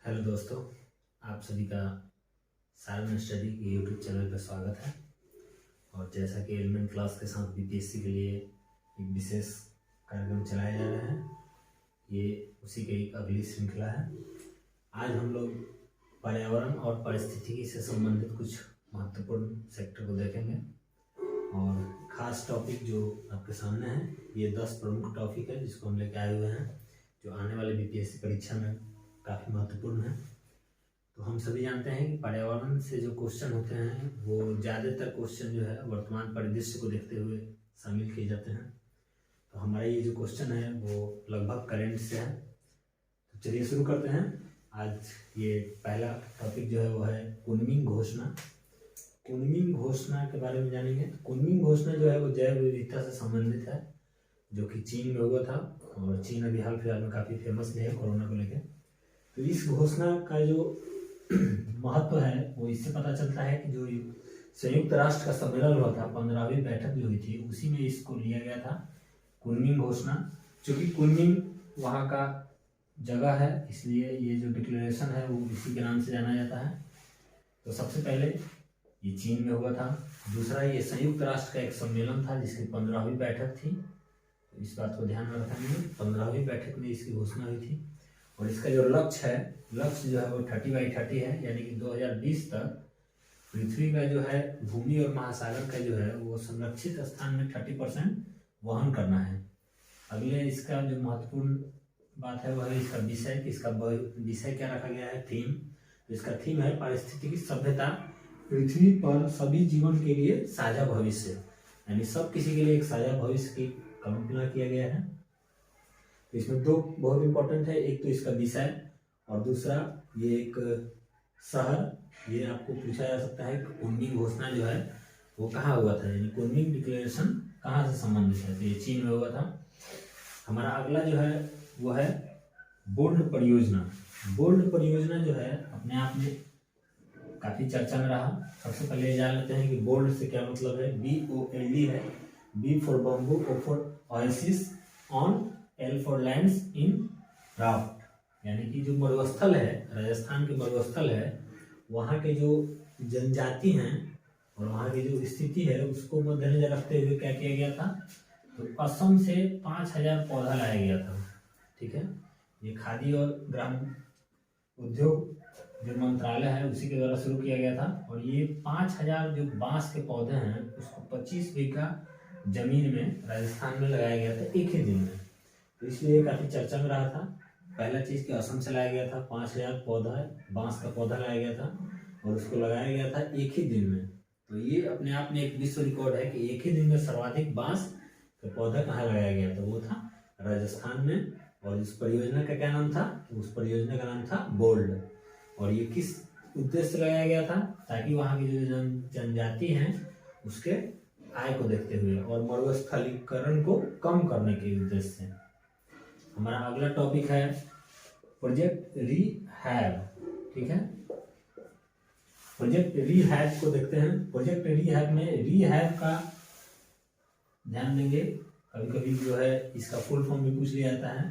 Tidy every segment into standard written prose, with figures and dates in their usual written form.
Hello दोस्तों, आप सभी का सारण स्टडी के यूट्यूब चैनल पर स्वागत है। और जैसा कि एलिमेंट क्लास के साथ बीपीएससी के लिए एक विशेष कार्यक्रम चलाया जा रहा है, ये उसी की एक अगली श्रृंखला है। आज हम लोग पर्यावरण और पारिस्थितिकी से संबंधित कुछ महत्वपूर्ण सेक्टर को देखेंगे और ख़ास टॉपिक जो आपके सामने है, ये 10 प्रमुख टॉपिक है जिसको हम लेके आए हुए हैं, जो आने वाले बीपीएससी परीक्षा में काफ़ी महत्वपूर्ण है। तो हम सभी जानते हैं कि पर्यावरण से जो क्वेश्चन होते हैं वो ज़्यादातर क्वेश्चन जो है वर्तमान परिदृश्य को देखते हुए शामिल किए जाते हैं। तो हमारा ये जो क्वेश्चन है वो लगभग करेंट से है। तो चलिए शुरू करते हैं। आज ये पहला टॉपिक जो है वो है कुनमिंग घोषणा। कुनमिंग घोषणा के बारे में जानेंगे। कुनमिंग घोषणा जो है वो जैव विविधता से संबंधित है, जो कि चीन में हुआ था और चीन अभी हाल फिलहाल में काफ़ी फेमस भी है कोरोना को लेकर। तो इस घोषणा का जो महत्व है वो इससे पता चलता है कि जो संयुक्त राष्ट्र का सम्मेलन हुआ था, 15वीं बैठक जो हुई थी, उसी में इसको लिया गया था कुनमिंग घोषणा। चूँकि कुनमिंग वहाँ का जगह है, इसलिए ये जो डिक्लेरेशन है वो इसी के नाम से जाना जाता है। तो सबसे पहले ये चीन में हुआ था। दूसरा, ये संयुक्त राष्ट्र का एक सम्मेलन था जिसकी 15वीं बैठक थी। तो इस बात को ध्यान में रखेंगे, 15वीं बैठक में इसकी घोषणा हुई थी। और इसका जो लक्ष्य जो है वो 30/30 है, यानी कि 2020 तक पृथ्वी का जो है भूमि और महासागर का जो है वो संरक्षित स्थान में 30% वहन करना है। अगले इसका जो महत्वपूर्ण बात है वह है इसका विषय, कि इसका विषय क्या रखा गया है, थीम। तो इसका थीम है पारिस्थितिकी सभ्यता, पृथ्वी पर सभी जीवन के लिए साझा भविष्य, यानी सब किसी के लिए एक साझा भविष्य की कल्पना किया गया है। तो इसमें दो बहुत इंपॉर्टेंट है, एक तो इसका विषय और दूसरा ये एक शहर। ये आपको पूछा जा सकता है कि कुनमिंग घोषणा जो है वो कहाँ हुआ था, यानी कुनमिंग डिक्लेरेशन कहाँ से संबंधित है। तो ये चीन में हुआ था। हमारा अगला जो है वो है बोल्ड परियोजना। बोल्ड परियोजना जो है अपने आप में काफ़ी चर्चा में रहा। सबसे पहले जान लेते हैं कि बोल्ड से क्या मतलब है। BOLD है, B for bamboo, O for oasis, on, L for lands, in raft. यानी कि जो मरुस्थल है, राजस्थान के मरुस्थल है, वहाँ के जो जनजाति हैं और वहाँ की जो स्थिति है उसको मद्देनजर रखते हुए क्या किया गया था, तो असम से 5000 पौधा लाया गया था। ठीक है, ये खादी और ग्राम उद्योग जो मंत्रालय है उसी के द्वारा शुरू किया गया था। और ये 5000 जो बांस के पौधे हैं उसको 25 बीघा जमीन में राजस्थान में लगाया गया था एक ही दिन में। तो इसलिए काफ़ी चर्चा में रहा था। पहला चीज़ कि असम से लाया गया था, 5000 पौधा बांस का पौधा लाया गया था और उसको लगाया गया था एक ही दिन में। तो ये अपने आप में एक विश्व रिकॉर्ड है कि एक ही दिन में सर्वाधिक बांस का पौधा कहाँ लगाया गया था, वो था राजस्थान में। और इस परियोजना का क्या नाम था, उस परियोजना का नाम था बोल्ड। और ये किस उद्देश्य से लगाया गया था, ताकि वहाँ की जो जनजाति हैं उसके आय को देखते हुए और मरुस्थलीकरण को कम करने के उद्देश्य से। हमारा अगला टॉपिक है प्रोजेक्ट रीहैब। ठीक है, प्रोजेक्ट रीहैब को देखते हैं। प्रोजेक्ट रीहैब में रीहैब का ध्यान देंगे, कभी कभी जो है इसका फुल फॉर्म भी पूछ लिया जाता है।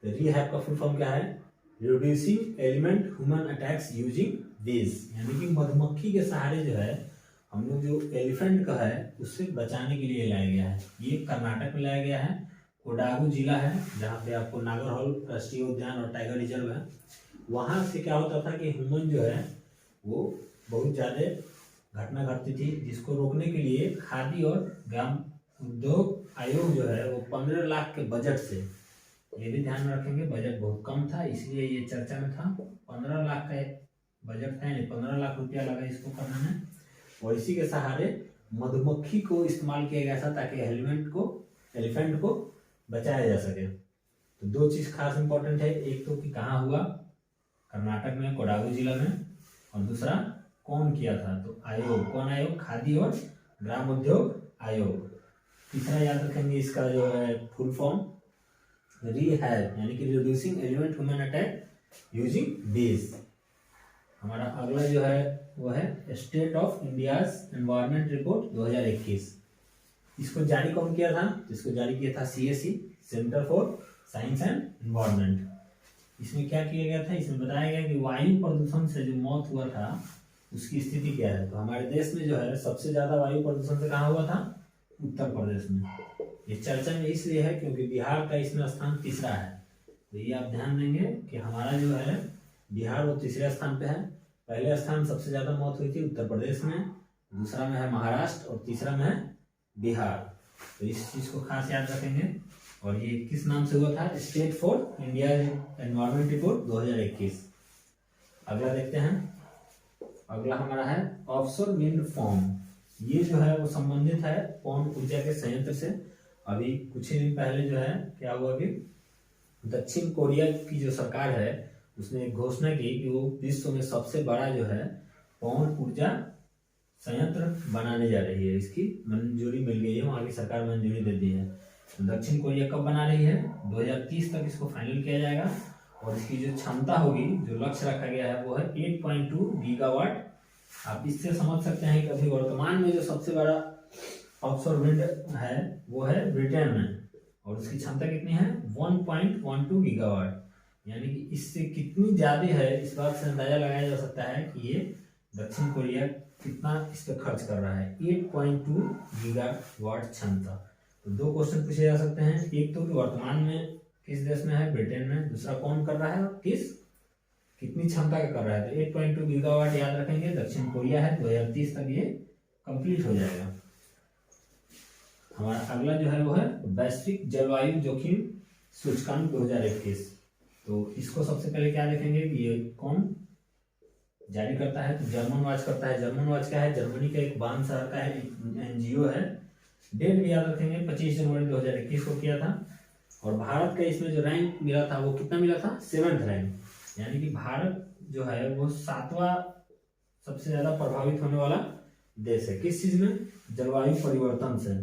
तो रीहैब का फुल फॉर्म क्या है, reducing element human attacks using बीज। यानी कि मधुमक्खी के सहारे जो है हम लोग जो एलिफेंट का है उससे बचाने के लिए लाया गया है। ये कर्नाटक में लाया गया है, कोडागू जिला है जहाँ पे आपको नागरहोल राष्ट्रीय उद्यान और टाइगर रिजर्व है। वहाँ से क्या होता था कि ह्यूमन जो है वो बहुत ज़्यादा घटना घटती थी, जिसको रोकने के लिए खादी और ग्राम उद्योग आयोग जो है वो 15 लाख के बजट से, ये भी ध्यान में रखेंगे बजट बहुत कम था इसलिए ये चर्चा में था, 15 लाख का बजट था, यानी 15 लाख रुपया लगा इसको करने में। और इसी के सहारे मधुमक्खी को इस्तेमाल किया गया था ताकि एलिफेंट को बचाया जा सके। तो दो चीज़ खास इंपॉर्टेंट है, एक तो कि कहाँ हुआ, कर्नाटक में कोडागू जिला में, और दूसरा कौन किया था, तो आयोग, कौन आयोग, खादी और ग्राम उद्योग आयोग। तीसरा याद रखेंगे इसका जो है फुल फॉर्म रीहैब, यानी कि reducing element human attack using बीज। हमारा अगला जो है वो है state of India's environment report 2021। इसको जारी कौन किया था, इसको जारी किया था CSE, centre for science and environment. इसमें क्या किया गया था, इसमें बताया गया कि वायु प्रदूषण से जो मौत हुआ था उसकी स्थिति क्या है। तो हमारे देश में जो है सबसे ज्यादा वायु प्रदूषण से कहाँ हुआ था, उत्तर प्रदेश में। ये चर्चा में इसलिए है क्योंकि बिहार का इसमें स्थान तीसरा है। तो ये आप ध्यान देंगे कि हमारा जो है बिहार वो तीसरे स्थान पे है। पहले स्थान सबसे ज्यादा मौत हुई थी उत्तर प्रदेश में, दूसरा में है महाराष्ट्र और तीसरा में है बिहार। तो इस चीज को खास याद रखेंगे। और ये किस नाम से हुआ था, state for India environment report 2021। अगला देखते हैं, अगला हमारा है ऑफशोर विंड फार्म। ये जो है वो संबंधित है पवन ऊर्जा के संयंत्र से। अभी कुछ ही दिन पहले जो है क्या हुआ कि दक्षिण कोरिया की जो सरकार है उसने एक घोषणा की कि वो विश्व में सबसे बड़ा जो है पवन ऊर्जा संयंत्र बनाने जा रही है। इसकी मंजूरी मिल गई है, वहां की सरकार मंजूरी दे दी है। तो दक्षिण कोरिया कब बना रही है, 2030 तक इसको फाइनल किया जाएगा। और इसकी जो क्षमता होगी, जो लक्ष्य रखा गया है वो है 8.2 गीगावाट। आप इससे समझ सकते हैं कि अभी वर्तमान में जो सबसे बड़ा ऑफशोर विंड है वो है ब्रिटेन में, और उसकी क्षमता कितनी है 1.12 गीगावाट। यानी कि इससे कितनी ज्यादा है, इस बात से अंदाजा लगाया जा सकता है कि ये दक्षिण कोरिया कितना इस पर खर्च कर रहा है। 8.2 गीगावाट क्षमता। तो दो क्वेश्चन पूछे जा सकते हैं, एक तो कि वर्तमान में किस देश में है, ब्रिटेन में, दूसरा कौन कर रहा है और कितनी क्षमता का कर रहा है। तो 8.2 गीगावाट याद रखेंगे, दक्षिण कोरिया है, 2030 तक ये कंप्लीट हो जाएगा। हमारा अगला जो है वो है वैश्विक जलवायु जोखिम सूचकांक 2021। तो इसको सबसे पहले क्या देखेंगे कि ये कौन जारी करता है, तो जर्मन वॉच करता है। जर्मन वॉच क्या है, जर्मनी का एक बान शहर का है, एनजीओ है। डेट भी याद रखेंगे, 25 जनवरी 2021 को किया था। और भारत का इसमें जो रैंक मिला था वो कितना मिला था, 7th रैंक। यानी कि भारत जो है वो 7वां सबसे ज्यादा प्रभावित होने वाला देश है। किस चीज में, जलवायु परिवर्तन से।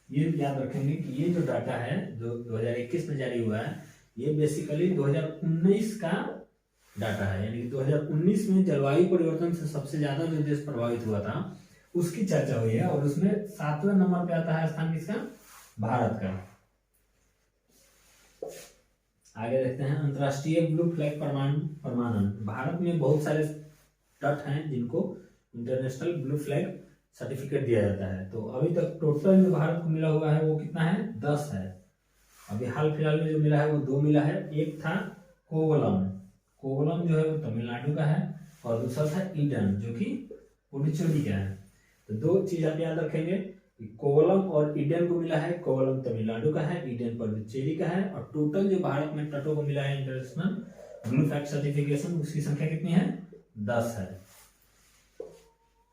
ये याद रखेंगे कि ये जो डाटा है जो 2021 में जारी हुआ है ये बेसिकली 2019 का डाटा है। यानी कि 2019 में जलवायु परिवर्तन से सबसे ज्यादा जो देश प्रभावित हुआ था उसकी चर्चा हुई है, और उसमें 7वें नंबर पे आता है स्थान किसका, भारत का। आगे देखते हैं अंतर्राष्ट्रीय ब्लू फ्लैग प्रमाणन। भारत में बहुत सारे तट हैं जिनको इंटरनेशनल ब्लू फ्लैग सर्टिफिकेट दिया जाता है। तो अभी तक टोटल जो भारत को मिला हुआ है वो कितना है, 10 है। अभी हाल फिलहाल में जो मिला है वो 2 मिला है। एक था कोवलम, कोवलम जो है वो तमिलनाडु का है, और दूसरा था ईडन जो कि पुडुचेरी का है। तो दो चीज आप याद रखेंगे, कोवलम और ईडन को मिला है। कोवलम तमिलनाडु का है, ईडन पुडुचेरी का है। और टोटल जो भारत में तटों को मिला है इंटरनेशनल ब्लू फ्लैग सर्टिफिकेशन, उसकी संख्या कितनी है, 10 है।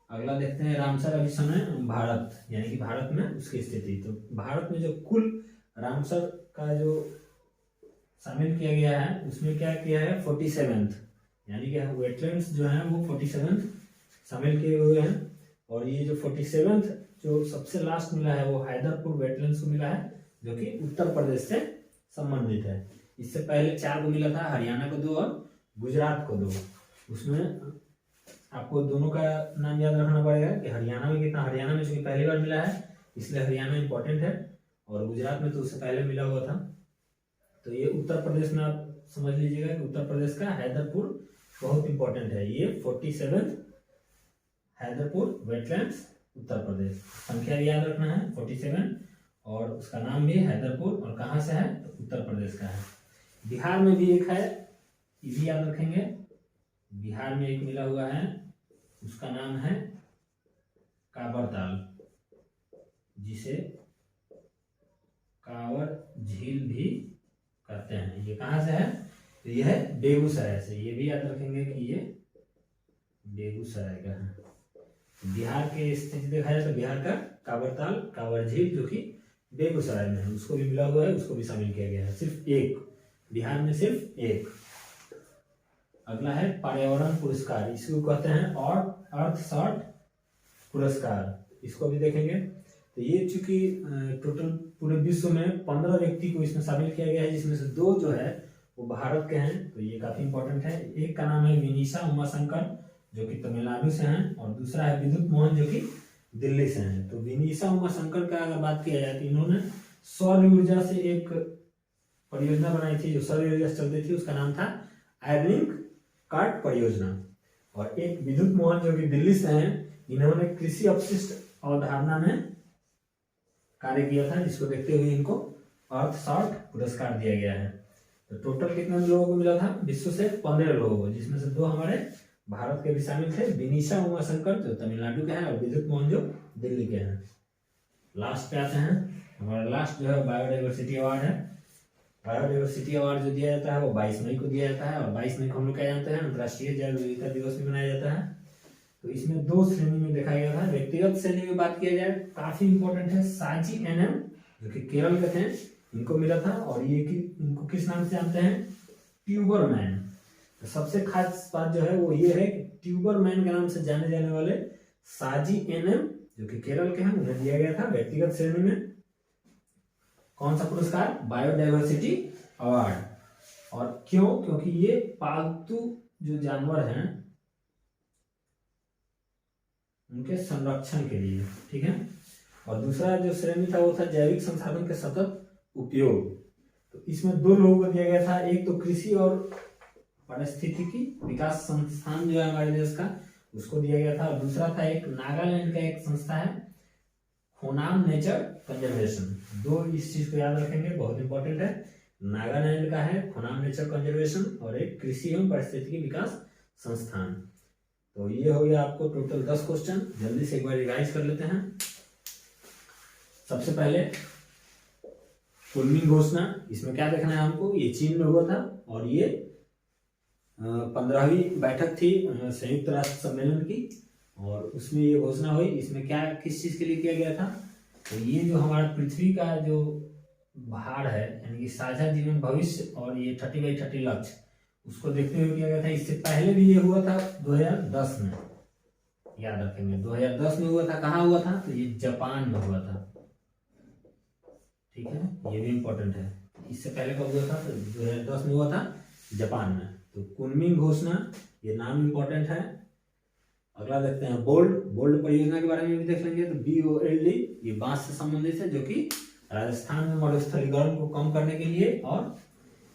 अगला देखते हैं रामसर अभिसमय भारत, यानी कि भारत में उसकी स्थिति। तो भारत में जो कुल रामसर का जो शामिल किया गया है उसमें क्या किया है, 47th, यानी कि वेटलैंड्स जो है वो 47th शामिल किए हुए हैं। और ये जो 47th जो सबसे लास्ट मिला है वो हैदरपुर वेटलैंड्स को मिला है, जो कि उत्तर प्रदेश से संबंधित है। इससे पहले 4 को मिला था, हरियाणा को 2 और गुजरात को 2। उसमें आपको दोनों का नाम याद रखना पड़ेगा कि हरियाणा में कितना, हरियाणा में चूंकि पहली बार मिला है इसलिए हरियाणा इंपॉर्टेंट है, और गुजरात में तो उससे पहले मिला हुआ था। तो ये उत्तर प्रदेश में आप समझ लीजिएगा कि उत्तर प्रदेश का हैदरपुर बहुत इंपॉर्टेंट है। ये 47th हैदरपुर वेटलैंड्स उत्तर प्रदेश, संख्या याद रखना है 47, और उसका नाम भी हैदरपुर, और कहाँ से है, तो उत्तर प्रदेश का है। बिहार में भी एक है, ये भी याद रखेंगे, बिहार में एक मिला हुआ है, उसका नाम है काबरताल, जिसे कांवर झील भी कहते हैं। ये कहाँ से है, तो ये है बेगूसराय से। ये भी याद रखेंगे कि ये बेगूसराय का है। बिहार के स्थिति देखा जाए तो बिहार का काबरताल, कांवर झील जो कि बेगूसराय में है, उसको भी मिला हुआ है, उसको भी शामिल किया गया है। सिर्फ एक, बिहार में सिर्फ एक। अगला है पर्यावरण पुरस्कार, इसको कहते हैं और अर्थशॉट पुरस्कार, इसको भी देखेंगे। तो ये चूंकि टोटल पूरे विश्व में 15 व्यक्ति को इसमें शामिल किया गया है, जिसमें से 2 जो है वो भारत के हैं, तो ये काफी इंपॉर्टेंट है। एक का नाम है विनीशा उमाशंकर जो कि तमिलनाडु से हैं, और दूसरा है विद्युत मोहन जो कि दिल्ली से हैं। तो विनीशा उमाशंकर का अगर बात किया जाए तो इन्होंने सौर ऊर्जा से एक परियोजना बनाई थी, जो सौर ऊर्जा से चलती थी, उसका नाम था आयरलिंक कार्ट परियोजना। और एक विद्युत मोहन जो कि दिल्ली से हैं, इन्होंने कृषि अपशिष्ट अवधारणा में कार्य किया था, जिसको देखते हुए इनको अर्थशास्त्र पुरस्कार दिया गया है। तो टोटल कितने लोगों को मिला था? विश्व से 15 लोगों को, जिसमें से 2 हमारे भारत के भी शामिल थे, विनीशा उमाशंकर जो तमिलनाडु के हैं और विद्युत मोहन जो दिल्ली के हैं। लास्ट पे आते हैं, हमारा लास्ट जो है बायोडाइवर्सिटी अवार्ड है। बायोडाइवर्सिटी अवार्ड जो दिया जाता है वो 22 मई को दिया जाता है, और 22 मई को हम लोग क्या जानते हैं, अंतर्राष्ट्रीय जैव विविधता दिवस भी मनाया जाता है। तो इसमें 2 श्रेणी में देखा गया था। व्यक्तिगत श्रेणी में बात किया जाए, काफी इंपॉर्टेंट है, साजी एनएम जो कि केरल के थे, इनको मिला था। और ये इनको किस नाम से जानते हैं? ट्यूबरमैन। तो सबसे खास बात जो है वो ये है कि ट्यूबरमैन के नाम से जाने जाने वाले साजी एनएम जो कि केरल के हैं, उन्हें दिया गया था व्यक्तिगत श्रेणी में कौन सा पुरस्कार? Biodiversity award. और क्यों? क्योंकि ये पालतू जो जानवर हैं उनके संरक्षण के लिए, ठीक है। और दूसरा जो श्रेणी था वो था जैविक संसाधन के सतत उपयोग। तो इसमें 2 लोगों को दिया गया था, एक तो कृषि और पारिस्थितिकी विकास संस्थान जो है हमारे देश का, उसको दिया गया था। और दूसरा था एक नागालैंड का एक संस्था है, खोनाम नेचर कंजर्वेशन। 2 इस चीज को याद रखेंगे, बहुत इंपॉर्टेंट है। नागालैंड का है खोनाम नेचर कंजर्वेशन, और एक कृषि एवं पारिस्थितिकी विकास संस्थान। तो ये हो गया आपको टोटल 10 क्वेश्चन। जल्दी से एक बार रिवाइज कर लेते हैं। सबसे पहले कुनमिंग घोषणा, इसमें क्या देखना है हमको? ये चीन में हुआ था, और ये 15वीं बैठक थी संयुक्त राष्ट्र सम्मेलन की, और उसमें ये घोषणा हुई। इसमें क्या किस चीज के लिए किया गया था? तो ये जो हमारा पृथ्वी का जो भार है, यानी कि साझा जीवन भविष्य और ये 30x30 लक्ष्य, उसको देखते हुए किया गया था। इससे पहले भी ये हुआ था 2010 में, याद रखेंगे 2010 में हुआ था। कहाँ हुआ था? तो ये जापान में हुआ था, ठीक है, ये भी इंपॉर्टेंट है। इससे पहले कब हुआ था? तो 2010 में हुआ था जापान में। तो कुनमिंग घोषणा, ये नाम इंपॉर्टेंट है। अगला देखते हैं बोल्ड परियोजना के बारे में भी देख लेंगे। तो BOLD ये बांस से संबंधित है, जो कि राजस्थान में मरुस्थलीकरण को कम करने के लिए, और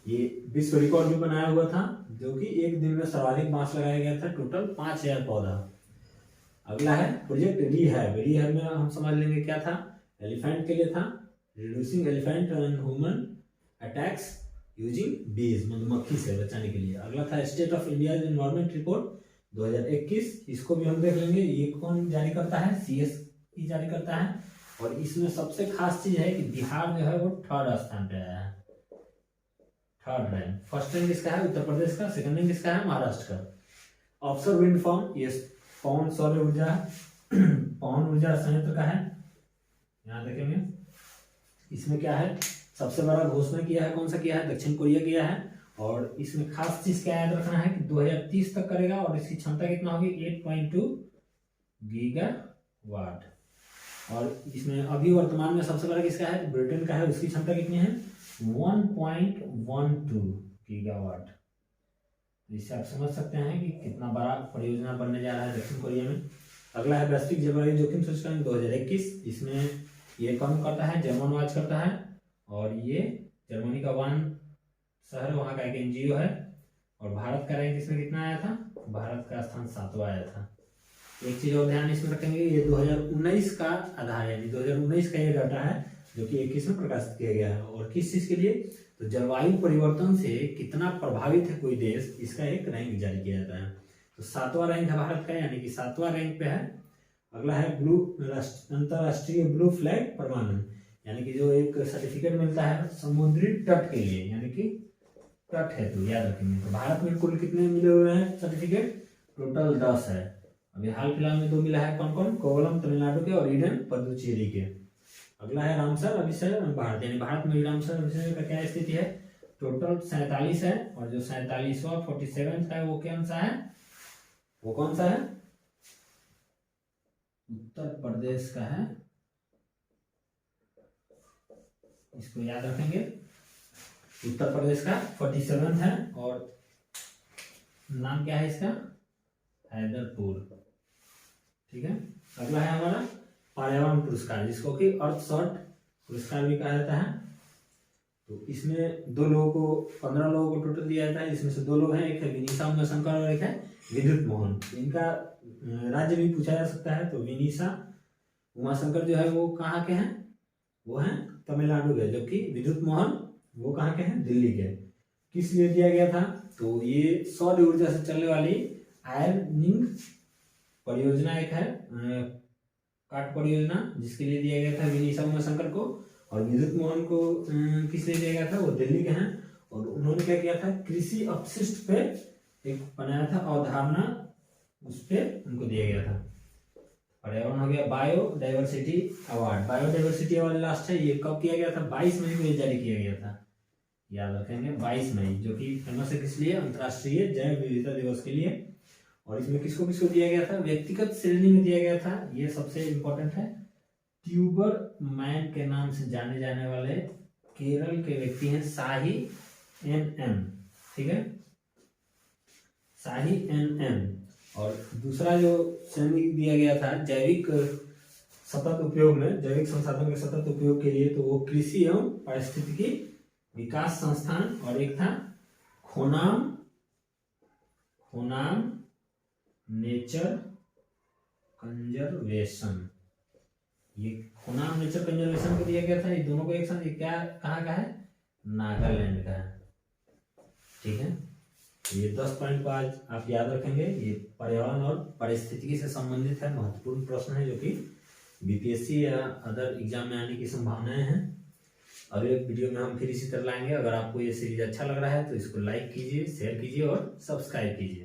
ये विश्व रिकॉर्ड भी बनाया हुआ था, जो कि एक दिन में सर्वाधिक बांस लगाया गया था, टोटल 5000 पौधा। अगला है प्रोजेक्ट रिहैब में हम समझ लेंगे क्या था। एलिफेंट के लिए था, reducing elephant and human attacks using बीज, मधुमक्खी से बचाने के लिए। अगला था state of India environment report 2021, इसको भी हम देख लेंगे। ये कौन जारी करता है? CSE जारी करता है। और इसमें सबसे खास चीज है कि बिहार जो है वो 3rd स्थान पे आया है, 3rd रैंक। फर्स्ट रैंक किसका है? उत्तर प्रदेश का। सेकंड रैंक किसका है? महाराष्ट्र का। ऑफशोर विंड फार्म, ये पवन सौर ऊर्जा पवन ऊर्जा संयंत्र का है, यहाँ देखेंगे। इसमें क्या है? सबसे बड़ा घोषणा किया है, कौन सा किया है? दक्षिण कोरिया किया है। और इसमें खास चीज क्या याद रखना है कि 2030 तक करेगा, और इसकी क्षमता कितना होगी? 8.2 गीगावाट। और इसमें अभी वर्तमान में सबसे बड़ा किसका है? ब्रिटेन का है, उसकी क्षमता कितनी है? 1.12 गीगावाट। इससे आप समझ सकते हैं कि कितना बड़ा परियोजना बनने जा रहा है दक्षिण कोरिया में। अगला है वैश्विक जलवायु जोखिम सूचकांक 2021, इसमें ये कम करता है, जर्मन वाच करता है। और ये जर्मनी का वान शहर, वहाँ का एक NGO है। और भारत का रैंक इसमें कितना आया था? भारत का स्थान 7वां आया था। एक चीज और ध्यान इसमें रखेंगे, ये 2019 का आधार, यानी 2019 का ये डाटा है, जो कि 21 में प्रकाशित किया गया है। और किस चीज के लिए? तो जलवायु परिवर्तन से कितना प्रभावित है कोई देश, इसका एक रैंक जारी किया जाता है। तो 7वां रैंक है भारत का, यानी कि 7वां रैंक पे है। अगला है अंतरराष्ट्रीय ब्लू फ्लैग प्रमाणन, यानी कि जो एक सर्टिफिकेट मिलता है समुद्री तट के लिए, यानी कि तट है, तो याद रखेंगे। तो भारत में कुल कितने मिले हुए हैं सर्टिफिकेट? टोटल 10 है। अभी हाल फिलहाल में 2 मिला है, कौन कौन? कोवलम तमिलनाडु के और ईडन पुडुचेरी के। अगला है रामसर अभिषेक भारत, यानी भारत में रामसर अभिषेक का क्या स्थिति है? टोटल 47 है। और जो 47वां 47 है वो कौन सा है? वो कौन सा है? उत्तर प्रदेश का है, इसको याद रखेंगे। उत्तर प्रदेश का 47 है। और नाम क्या है इसका? हैदरपुर, ठीक है। अगला है हमारा पर्यावरण पुरस्कार, जिसको कि अर्थशॉट पुरस्कार भी कहा जाता है। तो इसमें 2 लोगों को 15 लोगों को टोटल दिया जाता है, जिसमें से 2 लोग हैं, एक है विनीसा उमाशंकर और एक है विद्युत मोहन। इनका राज्य भी पूछा जा सकता है। तो विनीसा उमाशंकर जो है वो कहाँ के हैं, वो हैं तमिलनाडु के, जबकि विद्युत मोहन वो कहाँ के हैं, दिल्ली के। किस लिए दिया गया था, तो ये सौर ऊर्जा से चलने वाली आयरनिंग परियोजना एक है, काट परियोजना, जिसके लिए दिया गया था विनीसा उमाशंकर को। और विद्युत मोहन को किस लिए दिया गया था, वो दिल्ली के हैं। और उन्होंने क्या किया था, कृषि अपशिष्ट पे एक बनाया था अवधारणा, उस पर उनको दिया गया था। पर्यावरण हो गया। Biodiversity award, biodiversity award last है, ये कब किया गया था, 22 मई को ये जारी किया गया था, याद रखेंगे 22 मई, जो कि फेमस है किस लिए, अंतर्राष्ट्रीय जैव विविधता दिवस के लिए। और इसमें किसको किसको दिया गया था, व्यक्तिगत श्रेणी में दिया गया था, ये सबसे इंपॉर्टेंट है। ट्यूबर मैन के नाम से जाने जाने वाले केरल के व्यक्ति हैं शाही NM, ठीक है, शाही NM। और दूसरा जो श्रेणी दिया गया था जैविक सतत उपयोग में, जैविक संसाधन के सतत उपयोग के लिए, तो वो कृषि एवं पारिस्थितिकी विकास संस्थान। और एक था खोनाम नेचर कंजर्वेशन, ये खोनाम नेचर कंजर्वेशन को दिया गया था। ये दोनों को एक साथ, ये क्या कहाँ का है, नागालैंड का है, ठीक है। ये 10 पॉइंट को आज आप याद रखेंगे। ये पर्यावरण और पारिस्थितिकी से संबंधित है, महत्वपूर्ण प्रश्न है, जो कि बीपीएससी या अदर एग्जाम में आने की संभावनाएं हैं। अगले वीडियो में हम फिर इसी तरह लाएंगे। अगर आपको ये सीरीज अच्छा लग रहा है तो इसको लाइक कीजिए, शेयर कीजिए और सब्सक्राइब कीजिए।